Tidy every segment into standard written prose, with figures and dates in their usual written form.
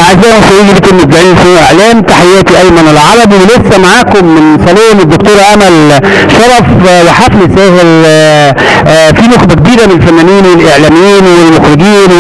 اعزائي المشاهدين بكم متابعين في الاعلام، تحياتي ايمن العربي، ولسه معاكم من صالون الدكتوره امل شرف وحفل ساهر في نخبه كبيره من الفنانين والاعلاميين والمخرجين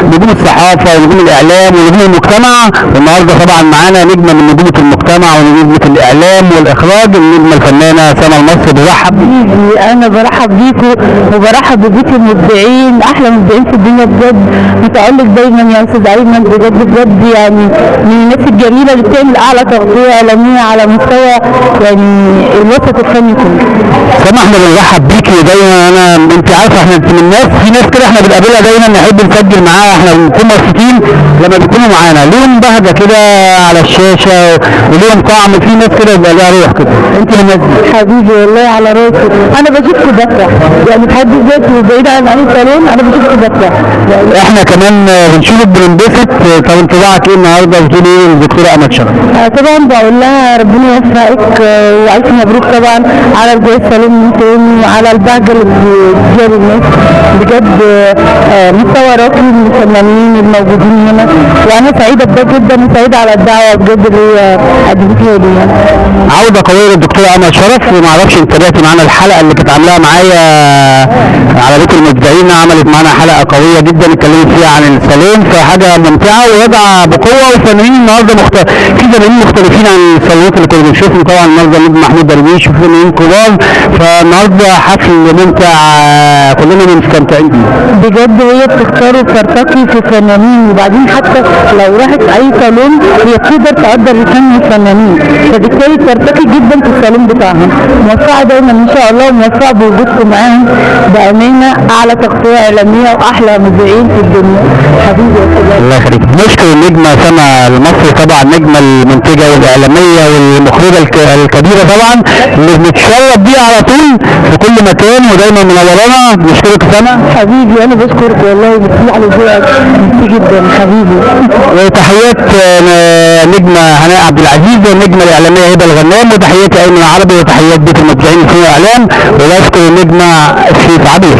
ونجوم الصحافه ونجوم الاعلام ونجوم المجتمع. والنهارده طبعا معانا نجمه من نجومه المجتمع ونجومه الاعلام والاخراج، النجمه الفنانه سما المصري. برحب بيكي، انا برحب بيكم وبرحب ببيت المبدعين، احلى مبدعين في الدنيا بجد. متألق دايما يا استاذ ايمن، بجد يعني من الناس الجميله اللي بتعمل اعلى تغطيه اعلاميه على مستوى يعني الوسط الفني كله. سما احنا بنرحب بيكي دايما. انت عارفه احنا من الناس، في ناس كده احنا بنقابلها دايما نحب نسجل معاها، احنا بنكون مبسوطين لما بيكونوا معانا، ليهم بهجه كده على الشاشه وليهم طعم، في ناس كده بيبقى لها روح كده. انت من الناس دي حبيبي والله على راسي، انا بشوفكم بفرح يعني بحد ذاته، بعيد عن اي صالون انا بشوفكم بفرح يعني. احنا كمان بنشوفك بننبسط. طب انطباعك ايه النهارده؟ بتقولي ايه للدكتوره امل شرف؟ طبعا بقول لها ربنا يوفقك والف مبروك طبعا على رجوع الصالون من تاني وعلى البهجه اللي بتديها للناس بجد. مستوى راقي من الفنانين الموجودين هنا، وانا سعيده بجد جدا وسعيده على الدعوه بجد اللي قدمتيها لي يعني. عوده قويه للدكتوره امل شرف. وما اعرفش انت تابعتي معانا الحلقه اللي كانت عاملاها معايا على بيت المبدعين، عملت معانا حلقه قويه جدا اتكلمت فيها عن الصالون، فحاجه ممتعه وراجعه بقوه. والفنانين النهارده في فنانين مختلفين عن الصالونات اللي كنا بنشوفهم، طبعا النهارده نجم محمود درويش وفنانين كبار، فالنهارده حفل ممتع كلنا مستمتعين بيه. بجد هي بتختار وبترتقي في الفنانين، وبعدين حتى لو راحت اي صالون هي بتقدر تقدر الفن الفنانين، فبالتالي بترتقي جدا في الصالون بتاعهم. موفقه دايما ان شاء الله، وموفقه بوجودكم معاهم بامانه، اعلى تغطيه اعلاميه واحلى مذيعين في الدنيا. حبيبي يا استاذ الله يخليك. نشكر النجمه سما المصري طبعا، النجمه المنتجه والاعلاميه والمخرجه الكبيره طبعا اللي بنتشرف بيها على طول في كل مكان ودايما منورانا. نشكرك سما. حبيبي انا بشكرك والله، وبتسمع على ذوقك جدا حبيبي. وتحيات نجمه هناء عبد العزيز والنجمه الاعلاميه هبه الغنام، وتحياتي ايمن العربي، وتحيات بيت المبدعين في الاعلام، وبشكر النجمه شريف عبير.